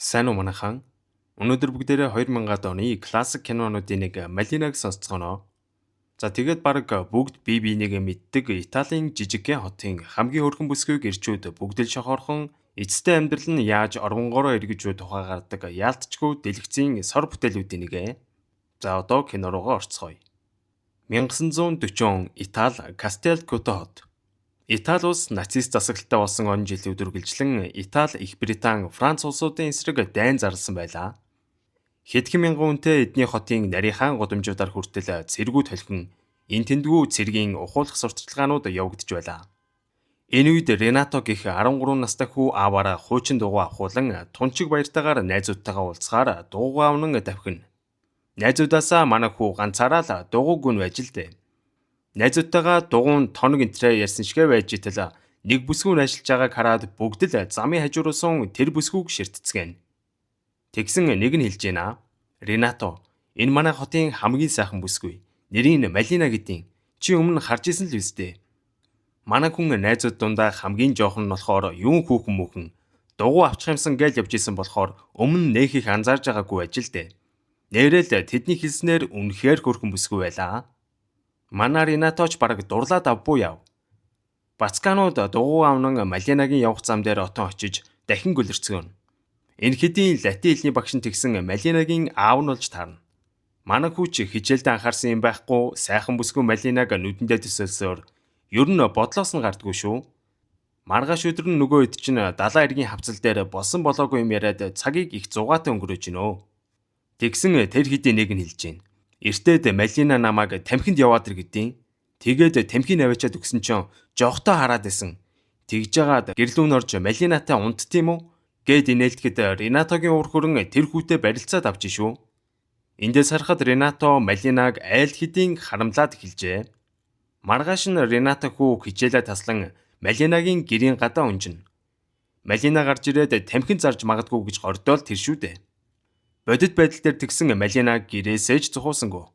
Сайн уу манайхан? Өнөөдөр бүгдээрээ 2000-ад оны классик кинонуудын нэг Малинаг сонсцгоно. За тэгээд баг бүгд бие биенийг мэддэг Италийн жижигхэн хотын хамгийн хөрхөн бүсгүйг ирчүүд бүгд л шохорхон эцстэй амьдрал нь яаж орвонгороо эргэж буй тухай гардаг яалтчгүй дэлгэцийн сор бүтээлүүдийн нэг. За одоо кино руугаа орцгоё. 1940 Итали Кастелкото хот. Итали улс нацист засаглалтай болсон он жилийн үргэлжлэн Итали, Их Британи, Франц улсуудын эсрэг дайн зарласан байлаа. Хэдхэн мянган хүнтэй эдний хотын нарийнхан гудамжуудаар хүртэл цэргүүд холхин эн тэндгүү цэргийн ухуулах сурталчилгаанууд явагдаж байлаа. Энэ үед Ренато гэх 13 настай хүү ааваараа хуучин дугуй авахуулан Тунчиг баяртайгаар найзуудтайгаа уулзахаар дугуйгаа авнан давхина. Найзуудаасаа манай хүү ганцаараа л дугуй гүн байж л дээ. Найзуудтайгаа дугуун тоног энтрээ ярьсан шигэ байж итэл нэг бүсгүүн ажиллаж байгааг хараад бүгд л замын хажууруулсан тэр бүсгүүг ширтцгэн. Тэгсэн нэг нь хэлж байна. Ренато, энэ манай хотын хамгийн сайхан бүсгүй. Нэрийг Малина гэдیں۔ Чи өмнө харж исэн л үстэй. Манай хүн найзууд дундаа хамгийн жоохон нь болохоор юун хүүхэн мөхөн дугуй авчих юмсан гэж явж исэн болохоор өмнө нэх их анзаарж байгаагүй ажил дээ. Нэрэл тэдний хэлснээр үнэхээр хөрхөн бүсгүй байлаа. Манай Ренаточ бараг дурлаад авбуу яв. Бацканууд дугуй авнан Малинагийн явах зам дээр отон очиж дахин гөлөрцгөн. Энэ хэдийн латин хэлний багш нь тэгсэн Малинагийн аав нь болж таарна. Манай хүүч хичээлдээ анхаарсан юм байхгүй сайхан бүсгүй Малинаг нүдэндээ төсөөлсөөр ер нь бодлоос нь гардгүй шүү. Маргааш өдөр нь нөгөө хэд чинь далайн эргийн хавцал дээр болсон болоогүй юм яриад цагийг их зугаатай өнгөрөөж гинөө. Тэгсэн тэр хэдийн нэг нь хэлж гин. Эртээд Малина намайг тамхинд яваад ир гэдیں۔ Тэгээд тамхиг наваачаад өгсөн чинь жогтой хараад исэн. Тэгж жагаад гэрлүүн орж Малинатай унтд тийм үү? Гэд инээлдэхэд Ренатогийн уур хөрөн тэр хүүтэй барилцаад авч шүү. Эндээс харахад Ренато Малинаг айл хэдийн харамлаад эхэлжээ. Маргааш нь Ренато хүү хичээлээ таслан Малинагийн гэрийн гадаа унжина. Малина гарч ирээд тамхин зарж магадгүй гэж гордоол тэр шүү дээ. Бодит байдал дээр тэгсэн Малинаг гэрээсээ ч зохиосонгүй.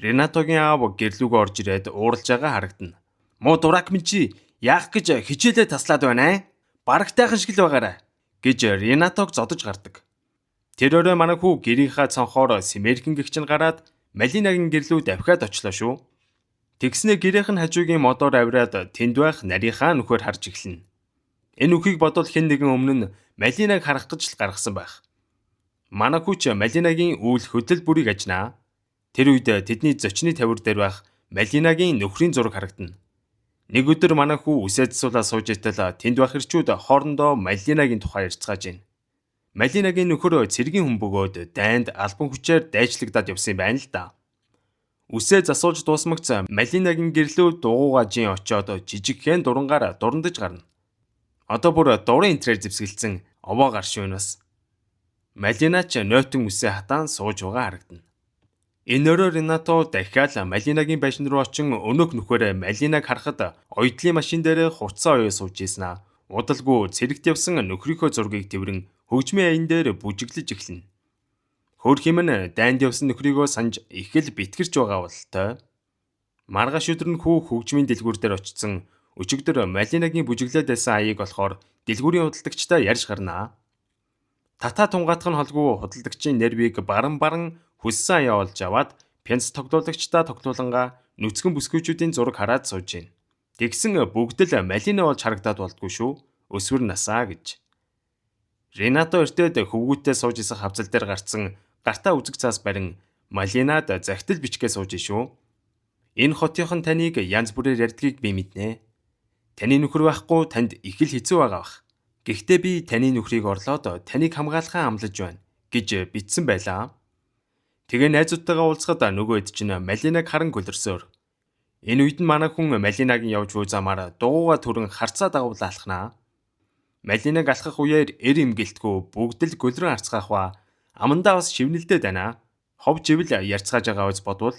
Ренатогийн аав гэрлүүгөө орж ирээд ууралж байгаа харагдана. Муу дурак минь чи яах гэж хичээлээ таслаад байна аа? Барагтайхан шиг л байгаарай гэж Ренатог зодож гардаг. Тэр орой манай хүү гэрийнхаа цонхоор Симерхэн гэгчин гараад Малинагийн гэрлүү давхиад очлоо шүү. Тэгснэ гэрийнх нь хажуугийн модоор авираад тэнд байх нарийнхаа нөхөр харж эхэлнэ. Энэ үхийг бодвол хэн нэгэн өмнө нь Малинаг харах гэж л гаргасан байх. Манай хүүч Малинагийн үйл хөдлөл бүрийг ажнаа. Тэр үед тэдний зочны тавир дээр байх Малинагийн нөхрийн зураг харагдана. Нэг өдөр манай хүү үсээ засуулаа сууж итэл тэнд байх ирчүүд хоорондоо Малинагийн тухай ярьцгааж байна. Малинагийн нөхөр цэргийн хүн бөгөөд дайнд албан хүчээр дайчлагдаад явсан юм байна л да. Үсээ засуулж дуусмагц Малинагийн гэрлүү дугуйгаа жин очоод жижигхэн дурангаар дурандаж гарна. Одоо бүр дурын энтрээр зэвсгэлцэн овоо гарш юунаас. Малинач нойтон үсээ хатаан сууж байгаа харагдана. Энэ өрөө Ренато дахиад Малинагийн байшин руу очин өнөөх нөхөрөө Малинаг харахад оёдлын машин дээр хувцас оёо сууж ийснэ. Удалгүй цэрэгт явсан нөхрийнхөө зургийг тэрвэрэн хөгжмийн аян дээр бүжиглэж эхэлнэ. Хөр химэн дайнд явсан нөхрийгөө санаж их л битгэрч байгаа болтой. Маргааш өдөр нь хүү хөгжмийн дэлгүүр дээр очсон өчигдөр Малинагийн бүжиглээд байсан аяыг болохоор дэлгүүрийн худалдагчтай ярьж гарнаа. Тата тунгаатах нь холгүй худалдагчийн нервийг баран хүссэн аяа олж аваад пянц тогтуулагчдаа тогтуулангаа нүцгэн бүсгүйчүүдийн зураг хараад сууж гин. Тэгсэн бүгд л Малина болж харагдаад болдгүй шүү. Өсвөр насаа гэж. Ренато эртээд хөвгүүтээ сууж исэн хавцал дээр гарцсан гартаа үзэг цаас барин Малинад захидал бичгээ сууж шүү. Энэ хотынхон таныг янз бүрээр ярьдгийг би мэднэ. Таны нөхөр байхгүй танд их л хэцүү байгаа бах. Гэхдээ би таны нөхрийг орлоод таныг хамгаалахаа амлаж байна гэж бичсэн байлаа. Тэгээ найзуудтайгаа уулзахад нөгөө хэд чинь Малинаг харан гөлөрсөөр. Энэ үед нь манай хүн Малинагийн явж буй замаар дугуйгаа түрэн харцаа дагуулаа алхнаа. Малинаг алхах үеэр эр имгэлтгүй бүгд л гөлрөн харцгаах ба амандаа бас шивнэлдээд байна. Хов живл ярьцгааж байгаа үз бодвол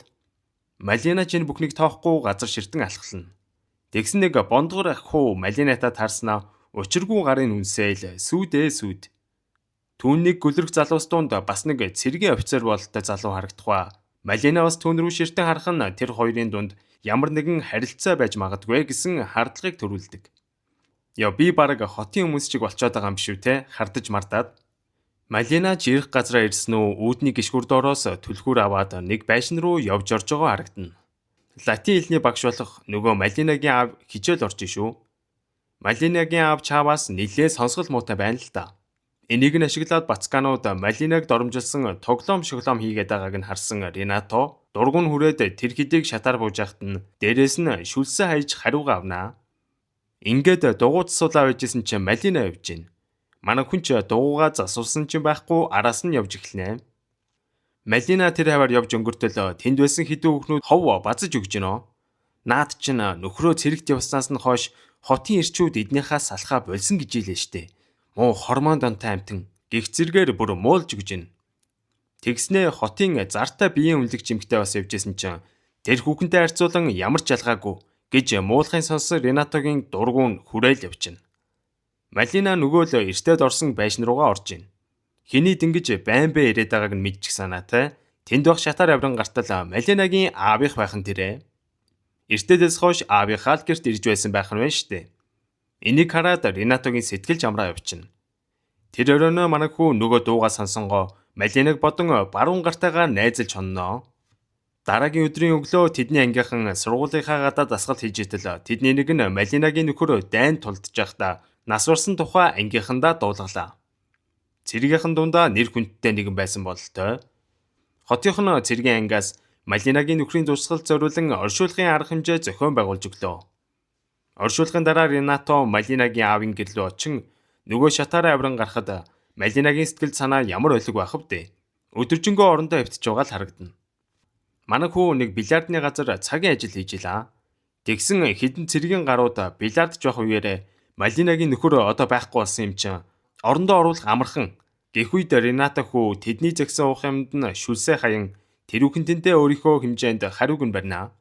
Малина ч энэ бүхнийг тоохгүй газар ширтэн алхална. Тэгсэн нэг бондгор ах хуу Малинатаа таарснаа учиргүй гарын үнсээл сүйд. Түүнийг гөлрөх залуус дунд бас нэг цэргийн офицер бололтой залуу харагдах ба Малина бас түүн рүү ширтэн харах нь тэр хоёрын дунд ямар нэгэн харилцаа байж магадгүй гэсэн хардлагыг төрүүлдэг. Яа би бараг хотын хүмүүс чиг болцоод байгаа юм биш үү те хардаж мартаад. Малина жирэх газраа ирсэн үү үүдний гişгүр доороос түлхүүр аваад нэг байшин руу явж орж байгаа харагдана. Латин хэлний багш болох нөгөө Малинагийн аав хичээл орж шүү. Малинагийн аав чааваас нэлээд сонсгол муутай байна л да. Энийг нь ашиглаад Бацканууд Малинаг доромжилсан тоглоом шоглоом хийгээд байгааг нь харсан Ренато дургуун хүрээд тэр хэдийг шатаар бууж яхад нь дээрээс нь шүлсээ хайж хариугаа авнаа. Ингээд дугуйц суулаа байжсэн чинь Малина явж гин. Манай хүн ч дугуйгаа засуулсан чинь байхгүй араас нь явж эхэлнэ. Малина тэр хаваар явж өнгөртөл тэнд байсан хэдэн хүүхнүүд хов базаж өгж гинөө. Наад чинь нөхрөө цэрэгт явснаас нь хойш хотын ирчүүд эднийхээ салхаа болсон гэж илээ штэ. Муу хормон донтой амтэн гих зэргээр бүр муулж өгж гин. Тэгснээ хотын зартай биеийн үнэлэг жимгтэй бас явжсэн чинь тэр хүүхэнтэй харьцуулан ямар ч ялгаагүй гэж муулахын сонсон Ренатогийн дургуун хүрээл явчихна. Малина нөгөө л эртээд орсон байшин руугаа орж гин. Хэний дөнгөж байн бэ ирээд байгааг нь мэдчих санаатай. Тэнд байх шатаар авран гартал Малинагийн аавынх байх нь тэрэ. Эртээдээс хойш аавынхаа л гэрт ирж байсан байх нь байна штэ. Энийг хараад Ренатогийн сэтгэл жамраа явчихна. Тэр өрөөнөө манай хүү нөгөө дуугаа сонсонгоо Малинаг бодон баруун гартайгаар найзалж хонноо. Дараагийн өдрийн өглөө тэдний ангийнхан сургуулийнхаа гадаа дасгал хийж итэл тэдний нэг нь Малинагийн нөхөр дайн тулдж байхдаа нас барсан тухай ангийнхандаа дуулгалаа. Цэргийнхэн дундаа нэр хүндтэй нэгэн байсан бололтой. Хотынхон цэргийн ангиас Малинагийн нөхрийн дурсгал зориулан оршуулгын арга хэмжээ зохион байгуулж өглөө. Оршуулгын дараа Ренато Малинагийн аавын гэрлөө очин нөгөө шатаараа авран гарахад Малинагийн сэтгэл санаа ямар өлөг байх вэ? Өдөржингөө орондоо хөвтөж байгаа л харагдана. Манай хүү нэг бильярдны газар цагийн ажил хийж илаа. Тэгсэн хідэн цэргийн гарууд бильярдж байх үеэр Малинагийн нөхөр одоо байхгүй болсон юм чинь орондоо оруулах амархан. Гэх үед Ренато хүү тэдний зэгсэн уух юмд нь шүлсээ хаян тэр үхэнтэнтэй өөрийнхөө хэмжээнд хариуг нь барина.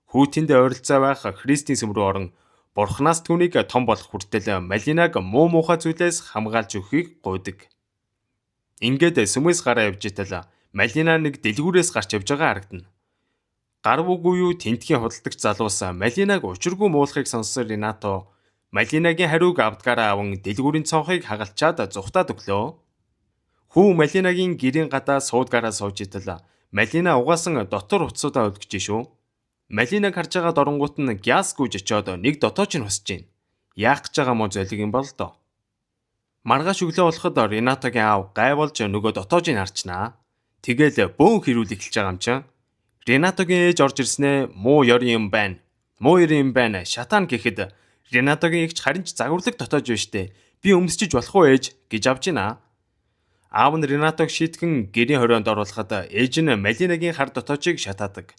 Хүү тэнд ойролцоо байх Христийн сүм рүү орон Бурханаас түүнийг том болох хүртэл Малинаг муу муухай зүйлээс хамгаалж өгөхийг гуйдаг. Ингээд сүмээс гараа явж итэл Малина нэг дэлгүүрээс гарч явж байгаа харагдана. Гарвуугүй юу тентгийн худалдагч залуус Малинаг учиргүй муулахыг сонссон Ренато Малинагийн хариуг авдгаараа аван дэлгүүрийн цонхыг хагалчаад зүхтаад өглөө. Хүү Малинагийн гэрийн гадаа суудгаараа сууж итэл Малина угаасан дотор утсуудаа өлгөж шүү. Малинаг харж байгаа дорнгуут нь гяс гүйж очиод нэг дотооч нь хосж гин. Яах гэж байгаа мó золиг юм бол доо. Маргааш өглөө болоход Ренатогийн аав гай болж нөгөө дотоожийг харчнаа. Тэгэл бөөн хэрүүл эхэлж байгаа юм чинь. Ренатогийн ээж орж ирснээ муу ёрын юм байна. Муу ёрын юм байна. Шатаан гэхэд Ренатогийн эгч харин ч загварлаг дотоож байна штэ. Би өмсчиж болох уу ээж гэж авч гинэ. Аав нь Ренатог шийтгэн гэрийн хорионд оруулахад ээж нь Малинагийн хар дотоочийг шатаадаг.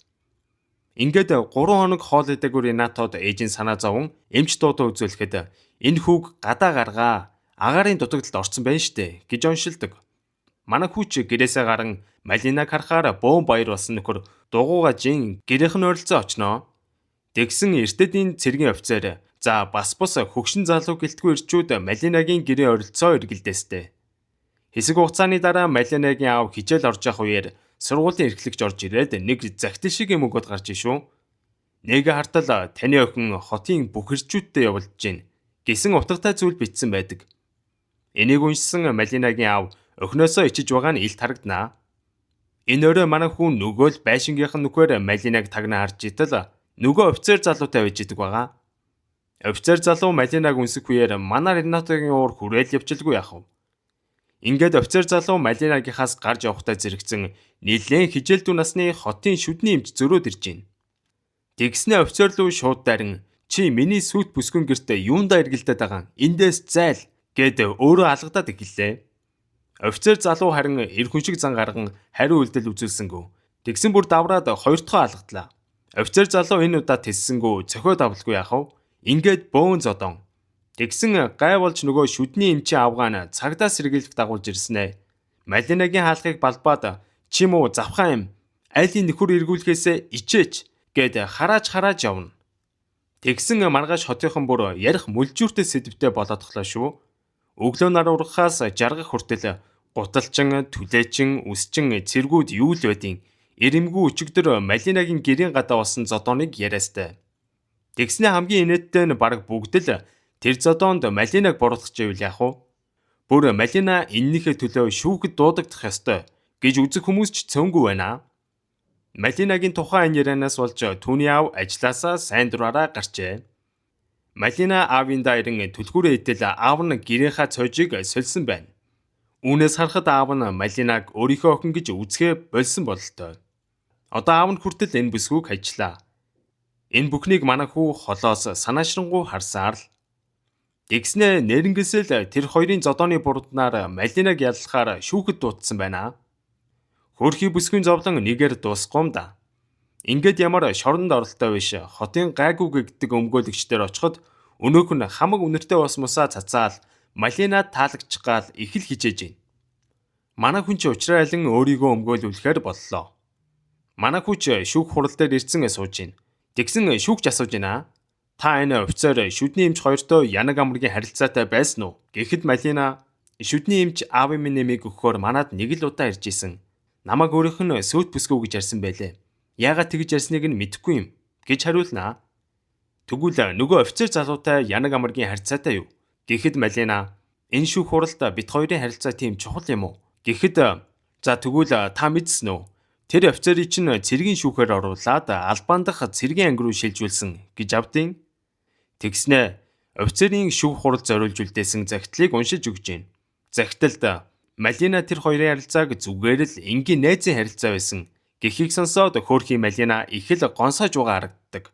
Ингээд 3 хоног хоол идэггүй Ренатод ээжийн санаа зовон эмч дуудаа үзүүлэхэд энэ хүүг гадаа гаргаа агаарын дутагдалд орсон байна штэ гэж оншилдог. Манай хүүч гэрээсээ гарan Малинаг харахаар бөөн баяр болсон нөхөр дугуйгаа жин гэрийнх нь ойролцоо очноо. Тэгсэн эртэдийн цэргийн офицер за бас хөгшин залуу гэлтгүй ирчүүд Малинагийн гэрээ ойролцоо эргэлдээстэй. Хэсэг хугацааны дараа Малинагийн аав хичээл орж явах үеэр сургуулийн эрхлэгч орж ирээд нэг загтал шиг юм өгöd гарч ишүү. Нэг хартал таны охин хотын бүх ирчүүдтэй явуулж гин гэсэн утгатай зүйл бичсэн байдаг. Энийг уншсан Малинагийн аав охиноосоо ичиж байгаа нь илт харагданаа. Энэ өрөө манай хүн нөгөө л байшингийнхан нөхөр Малинаг тагнаа харж итэл нөгөө офицер залуутай байж идэг байгаа. Офицер залуу Малинаг үнсэх үеэр манай Ренатогийн уур хүрээл явчихлгүй яах вэ? Ингээд офицер залуу Малинагийнхаас гарч явахтай зэрэгцэн нэлээд хижээлдүү насны хотын шүдний эмч зөрөөд ирж гин. Тэгснэ офицер луу шууд дайран чи миний сүт бүсгүн гэртээ юундаа эргэлдээд байгаа эндээс зайл гэд өөрөө алгадаад эхэллээ. Офицер залуу харин эр хүн шиг зан гарган хариу үйлдэл үзүүлсэнгүү. Тэгсэн бүр давраад хоёр дахь алгадлаа. Офицер залуу энэ удаа тэссэнгүү цохиод авалгүй яах вэ? Ингээд бөөн зодон. Тэгсэн гай болж нөгөө шүдний эмчийн авгаан цагдаа сэргийлэх дагуулж ирснэ. Малинагийн хаалхыг балбаад чи муу завхаа юм. Айлын нөхөр эргүүлэхээс ичээч гэд харааж явна. Тэгсэн маргааш хотынхон бүр ярих мүлжүүртэй сэдвтэй болоодглоо шүү. Өглөө нар ургахаас жаргах хүртэл гуталчин, түлээчин, үсчин цэргүүд юу л байдیں۔ Ирэмгүй өчигдөр Малинагийн гэрийн гадаа болсон зодооныг яриастай. Тэгснэ хамгийн инээдтэй нь бараг бүгд л тэр зодоонд Малинаг буруутгах гэвэл яах вэ? Бүр Малина эннийхээ төлөө шүүхэд дуудагдах ёстой гэж үзэх хүмүүс ч цөөнгүй байна. Малинагийн тухайн энэ ярианаас болж түүний аав ажилласаа сайн дураараа гарчээ. Малина аавын дайран түлхүүрээ итэл аав нь гэрийнхаа цойжийг сольсон байна. Үүнээс харахад аав нь Малинаг өөрийнхөө охин гэж үзэхээ болсон бололтой. Одоо аав нь хүртэл энэ бүсгүйг хajлаа. Энэ бүхнийг манай хүү холоос санаашрангуй харсаар л. Тэгснэ нэрнгэсэл тэр хоёрын зодооны бурднаар Малинаг яллахаар шүүхэд дуудсан байна. Хөөрхий бүсгүй зовлон нэгээр дуусахгүй юм да. Ингээд ямар шоронд оролтой биш хотын гайгүй гэгдэг өмгөөлөгчдөр очиход өнөөх нь хамаг үнэртэй ус мусаа цацаал Малина таалагчих гал их л хичээж байна. Манай хүн ч уучрайлан өөрийгөө өмгөөлүүлэхээр боллоо. Манай хүч шүүх хурал дээр ирсэн сууж байна. Тэгсэн шүүгч асууж байна. Та энэ офицер шүдний эмч хоёртой янаг амргийн харилцаатай байсан уу? Гэхэд Малина шүдний эмч аавын минь нэмийг өгөхөөр манад нэг л удаа ирж исэн. Намайг өөрийнх нь сүйт бүсгүй гэж ярьсан байлээ. Яагаад тэгж ярьсныг нь мэдэхгүй юм гэж хариулнаа. Тэгвэл нөгөө офицер залуутай янаг амргийн харилцаатай юу? Гэхэд Малина энэ шүүх хуралд бит хоёрын харилцаа тийм чухал юм уу? Гэхэд за тэгвэл та мэдсэн үү? Тэр офицерыг чинь цэргийн шүүхээр оруулаад албан дахь цэргийн анги руу шилжүүлсэн гэж авдیں۔ Тэгснэ офицерын шүүх хурал зориулж үлдээсэн загтлыг уншиж өгч гин. Загталд Малина тэр хоёрын харилцааг зүгээр л энгийн найзын харилцаа байсан. Гэхийг сонсоод хөөрхий Малина их л гонсоож байгаа харагддаг.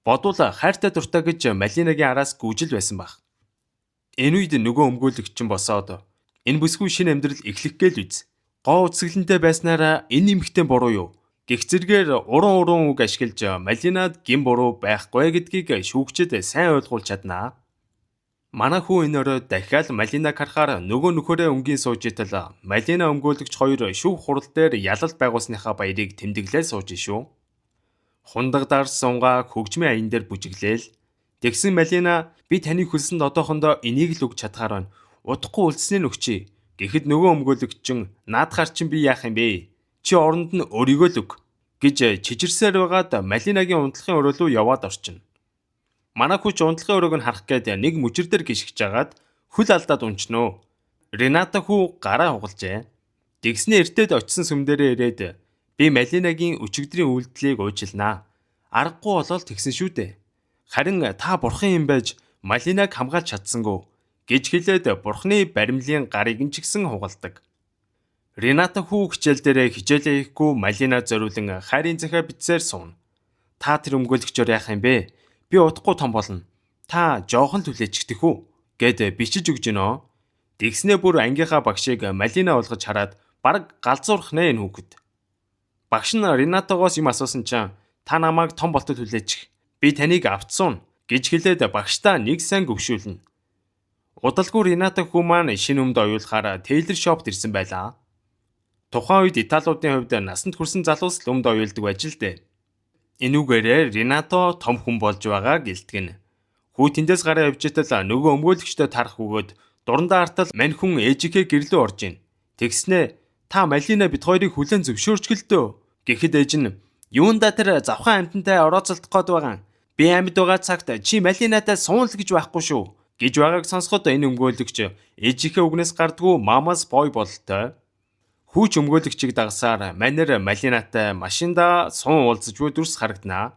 Бодвол хайртай дуртай гэж Малинагийн араас гүйжил байсан баг. Энэ үед нөгөө өмгөөлөгч босоод энэ бүсгүй шинэ амьдрал эхлэх гээл үз. Гоо үсгэлэнтэй байснараа энэ эмэгтэй буруу юу? Гэх зэргээр уран үг ашиглаж Малинад гин буруу байхгүй гэдгийг шүүгчд сайн ойлгуулж чаднаа. Манай хүү энэ орой дахиад Малинаг харахаар нөгөө нөхөрөө өнгийн сууж итэл Малина өмгөөлөгч хоёр шүүх хурал дээр ялалт байгуулсныхаа баярыг тэмдэглээ сууж шүү. Хундаг дарс сунгаа хөгжмийн аян дээр бүжиглээл. Тэгсэн Малина би таны хөлсөнд одоохондоо энийг л өгч чадхаар байна. Удахгүй үлдсэний өгчий. Гэхэд нөгөө өмгөөлөгч наадахаар чинь би яах юм бэ? Чи оронд нь өөрийгөө л өг гэж чижирсээр байгаад Малинагийн унтлахын өрөө рүү яваад орчин. Манай хүч унтлахын өрөөг нь харах гээд нэг мүжир дээр гიშгэж агаад хөл алдаад унчноо. Рената хүү гараа хугалжээ. Тэгснэ эртээд очисон сүм дээрээ ирээд би Малинагийн өчигдрийн үйлдэлийг уучлнаа. Аргагүй болол тэгсэн шүү дээ. Харин та бурхан юм байж Малинаг хамгаалж чадсангүй гэж хэлээд бурхны баримлын гарыг нь ч гисэн хугалдаг. Рената хүү хичээл дээрээ хичээлээ хийхгүй Малина зориулан хайрын захиа бичсээр сууна. Та тэр өмгөөлөгчөөр яах юм бэ? Би удахгүй том болно. Та жоохон түлээчихдэх үү? Гэд бичиж өгж гинөө. Тэгснээ бүр ангийнхаа багшийг Малина болгож хараад бараг галзуурах нэ энэ хүүхэд. Багш нь Ренатогоос юм асуусан чинь та намайг том болтол хүлээчих. Би таныг автсан гэж хэлээд багштаа нэг сайн гөвшүүлнэ. Удалгүй Рената хүү маань шинэ өмд оюулахаар тейлер шопт ирсэн байлаа. Тухайн үед Италиудын хувьд насанд хүрсэн залуус л өмд оюулдаг байж л дээ. Энүүгээрээ Ренато том хүн болж байгаа гэлтгэн. Хүү тэндээс гараа явж итэл нөгөө өмгөөлөгчтэй тарах өгөөд дурандаа артал мань хүн ээжийнхээ гэрлөө орж ийн. Тэгснэ та Малина бит хоёрыг хүлэн зөвшөөрчгэлдөө. Гэхэд ээж нь юунда тэр завхан амьтантай орооцолдох гээд байгаа. Би амьд байгаа цагт чи Малинатай суунл гэж байхгүй шүү. Гэж байгааг сонсоход энэ өмгөөлөгч ээжийнхээ үгнээс гардгүй мамас бой бололтой. Хүүч өмгөөлөгчийг дагсаар манер Малинатай машинда суун уулзж буй дүрс харагданаа.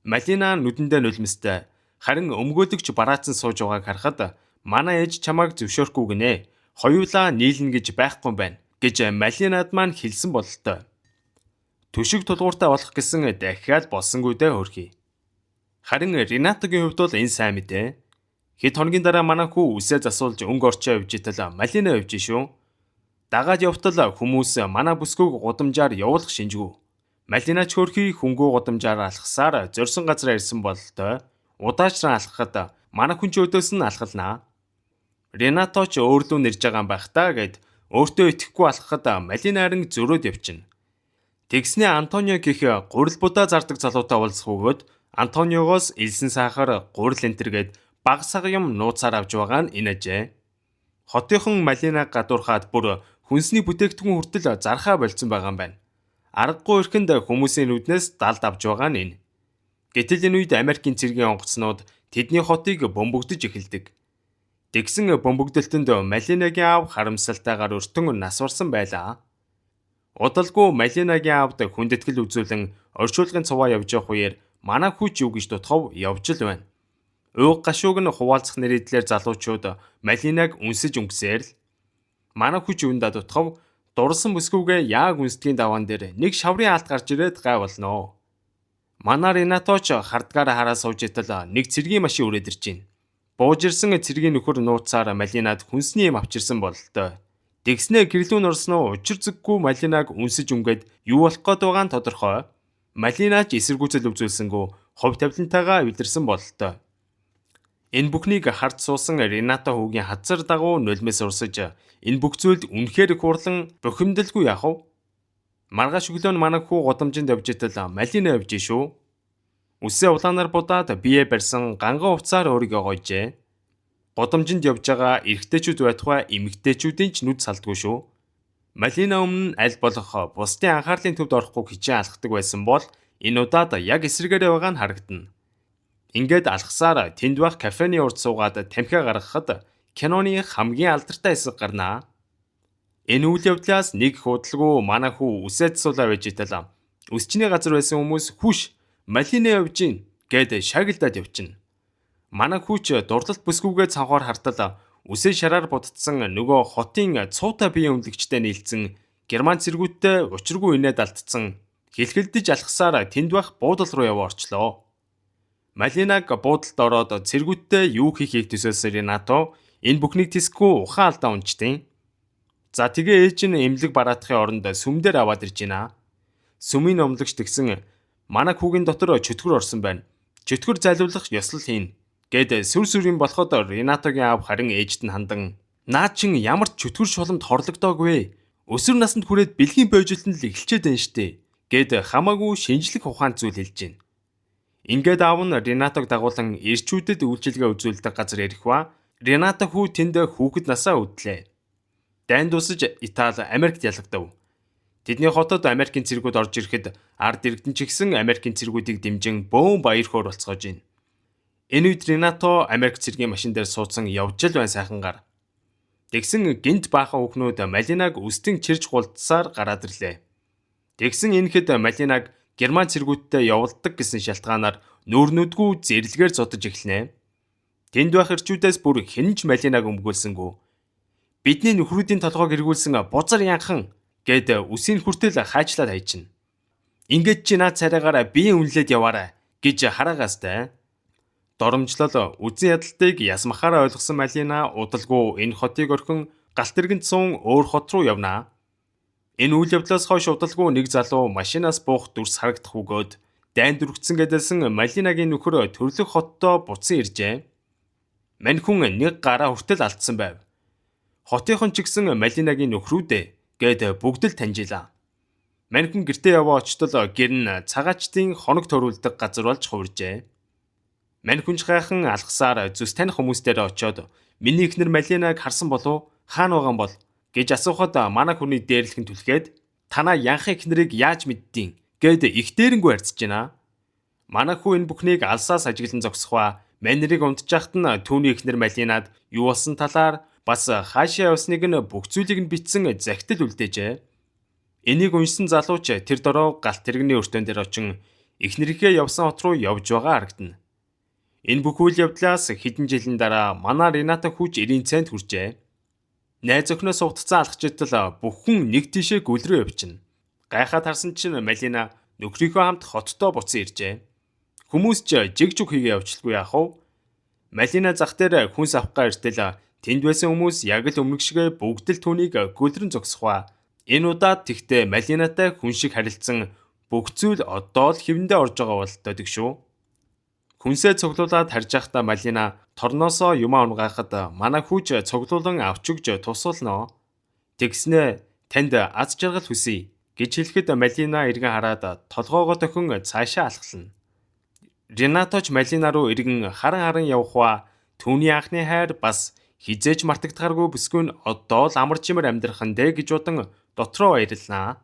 Малина нүдэндээ нулимстай. Харин өмгөөлөгч бараацсан сууж байгааг харахад манай ээж чамайг зөвшөөрөхгүй гинэ. Хоёулаа нийлнэ гэж байхгүй байна гэж Малинад маань хэлсэн бололтой. Төшиг тулгууртай болох гэсэн дахиад болсонгүй дээ хөөрхий. Харин Ренатогийн хувьд бол энэ сайн мэдээ. Хэд хоногийн дараа манай хүү үсээ засуулж өнгө орчоо явж итэл Малина явж шүү. Дагаад явтал хүмүүс манай бүсгүйг гудамжаар явуулах шинжгүй. Малина ч хөөрхий хөнгөө гудамжаар алхасаар зорьсон газар ирсэн бололтой. Удаачран алхахад манай хүн ч өдөөс нь алхалнаа. Ренато ч өөрлөө нэрж байгаа юм байх та гэд өөртөө итгэхгүй алхахад Малина харин зөрөөд явчихна. Тэгснэ Антонио гэх гурил будаа зардаг залуутай уулзах өгөөд Антониогоос элсэн сахар, гурил энтергээд баг саг юм нууцаар авч байгаа нь инэжээ. Хотынхон Малинаг гадуурхаад бүр хүнсний бүтээгдэхүүн хүртэл зархаа болцсон байгаа юм байна. Аргагүй эрхэнд хүмүүсийн нүднээс далд авч байгаа нь энэ. Гэтэл энэ үед Америкийн цэргийн онгоцнууд тэдний хотыг бомбогдож эхэлдэг. Тэгсэн бөмбөгдөлтөнд Малинагийн аав харамсалтайгаар өртөн нас барсан байлаа. Удалгүй Малинагийн аавд хүндэтгэл үзүүлэн орчуулгын цуваа явж явах үеэр манай хүүч юу гэж дутгав явж л байна. Ууг гашууг нь хуваалцах нэрийдлэр залуучууд Малинаг үнсэж өнгөсөөр л манай хүүч юундаа дутгав дурсан бүсгүйгээ яг үнсдгийн даваан дээр нэг шаврын алт гарч ирээд гай болно. Манай Ренаточ хардгаараа хараа сууж итэл нэг цэргийн машин өрөөд ирж байна. Бууж ирсэн цэргийн нөхөр нууцаар Малинад хүнсний юм авчирсан бололтой. Тэгснээ гэрлүүн орсноо учир зүггүй Малинаг үнсэж өнгөд юу болох гээд байгаа нь тодорхой. Малинач эсэргүүцэл үзүүлсэнгүү хувь тавилантайгаа эвдэрсэн бололтой. Энэ бүхнийг харж суусан Ренато хүүгийн хазар дагуу нулимс урсаж энэ бүх зүйлд үнэхээр их хурлан бухимдалгүй яах вэ? Маргааш өглөө нь манай хүү гудамжинд явж итэл Малина явж шүү. Үсээ улаанаар будаад бие барьсан ганган уцаар өөрийгөө гойжээ. Гудамжинд явж байгаа эрэгтэйчүүд байтугай эмэгтэйчүүдийн ч нүд салдгүй шүү. Малина өмнө аль болох бусдын анхаарлын төвд орохгүй хичээн алхдаг байсан бол энэ удаад яг эсрэгээрээ байгаа нь харагдана. Ингээд алхасаар тэнд байх кафений урд суугаад тамхиа гаргахад киноны хамгийн алдартай хэсэг гарнаа. Энэ үйл явдлаас нэг худалгүй манай хүү үсээд суулаа байж итэл өсчний газар байсан хүмүүс хүш Малина явж гин гэд шагилдаад явчихна. Манай хүүч дурлалт бүсгүйгээ цанхаар хартал үсээ шараар буддсан нөгөө хотын цуутай биеийн үнэлэгчтэй нийлцэн герман цэргүүдтэй учиргүй инээд алдсан хэлхэлдэж алхасаар тэнд байх буудал руу яваа орчлоо. Малинаг буудалд ороод цэргүүдтэй юу хийхийг төсөөлсөн Ренато энэ бүхнийг тисгүй ухаан алдаа унчтیں۔ За тэгээ ээж нь эмнэлэг бараадахын оронд сүмдэр аваад ирж байна. Сүмийн номлогч тэгсэн манай хүүгийн дотор чөтгөр орсон байна. Чөтгөр зайлуулах ёслол хийн гэд сүр сүрийн болоход Ренатогийн аав харин ээжд нь хандан наа чин ямар ч чөтгөр шуламд хорлогдоогүй. Өсвөр наснд хүрээд бэлгийн бойжилтанд л эхэлчээд байна штэ гэд хамаагүй шинжлэх ухаан зүйл хэлж байна. Ингээд аав нь Ренатог дагуулan ирчүүдэд үйлчилгээ үзүүлдэг газар ирэх ба Ренато хүү тэнд хүүхэд насаа үдлээ. Дайн дусаж Итали Америкт ялагдав. Тэдний хотод Америкийн цэргүүд орж ирэхэд ард иргэдэн ч ихсэн Америкийн цэргүүдийг дэмжин бөөн баяр хөөр болцоож байна. Энэ үед Ренато Америк цэргийн машин дээр суудсан явж л байн сайхангаар. Тэгсэн гинт баахан хүүхнүүд Малинаг үстэн чирж гулдсаар гараад ирлээ. Тэгсэн энэхэд Малинаг герман цэргүүдтэй явуулдаг гэсэн шалтгаанаар нүүрнүүдгүй зэрлэгээр зодож эхэлнэ. Тэнд байх ирчүүдээс бүр хэн ч Малинаг өмгөөлсөнгүү. Бидний нөхрүүдийн толгойг эргүүлсэн бузар янхан гэд үсийн хүртэл хайчлаад хайчна. Ингээд чи наад царайгаараа бие үнэлээд яваарай гэж хараагаастай. Доромжлол үзэн ядалтыг ясмахаараа ойлгосон Малина удалгүй энэ хотыг орхин галт тэргэнд суун өөр хот руу явнаа. Энэ үйл явдлаас хойш удалгүй нэг залуу машинаас буух дүрс харагдах өгөөд дайнд дүрхсэн гэдэлсэн Малинагийн нөхөр төрлөх хоттоо буцан иржээ. Мань хүн нэг гараа хүртэл алдсан байв. Хотынхон ч гэсэн Малинагийн нөхрүүдээ гэд бүгд л таньжилаа. Мань хүн гэртээ яваа очтол гэр нь цагаачдын хоног төрүүлдэг газар болж хувиржээ. Мань хүн гайхан алхасаар зүс таних хүмүүстээр очиод миний эхнэр Малинаг харсан болов хаана байгаа юм бол гэж асуухад манай хүний дээрлэхэн түлхээд танаа янхын эхнэрийг яаж мэддэйн гэд их дээрэнгүй харьцаж байна. Манай хүү энэ бүхнийг алсаас ажиглан зогсох ба манерыг унтжахт нь түүний эхнэр Малинад юу болсон талаар бас хаашаа явсныг нь бүх зүйлийг нь бичсэн захидал үлдээжээ. Энийг уншсан залууч тэр дороо галт тэрэгний өртөн дээр очин эхнэрийнхээ явсан хот руу явж байгаа харагдана. Энэ бүх үйл явдлаас хэдэн жилийн дараа манай Ренато хүүч 90 цент хүрчээ. Найз охиноос утцсан алхачтал бүх хүн нэг тишээ гүйл рүү явчихна. Гайхаад харсан чинь Малина нөхрийнхөө хамт хоттоо буцан иржээ. Хүмүүс ч жиг жиг хийгээ явчлгүй яах вэ? Малина зах дээр хүнс авахгаа иртэл тэнд байсан хүмүүс яг л өмнөх шигэ бүгд л түүнийг гүйлрэн зогсох ба. Энэ удаад тэгтээ Малинатай хүн шиг харилцсан бүх зүйл одоо л хэвэндээ орж байгаа болтой гэх шүү. Хүнсээ цуглуулад харж байхдаа Малина торноосоо юмаа унгахад манай хүүч цуглуулан авч өгж тусуулнаа. Тэгснэ танд аз жаргал хүсье гэж хэлэхэд Малина эргэн хараад толгоогоо тохин цаашаа алхална. Ренаточ Малина руу эргэн харан явах ба түүний анхны хайр бас хизээж мартагдахааргүй бүсгүй нь одоо л амар чимэр амьдрах нь дээ гэж удан дотроо баярлнаа.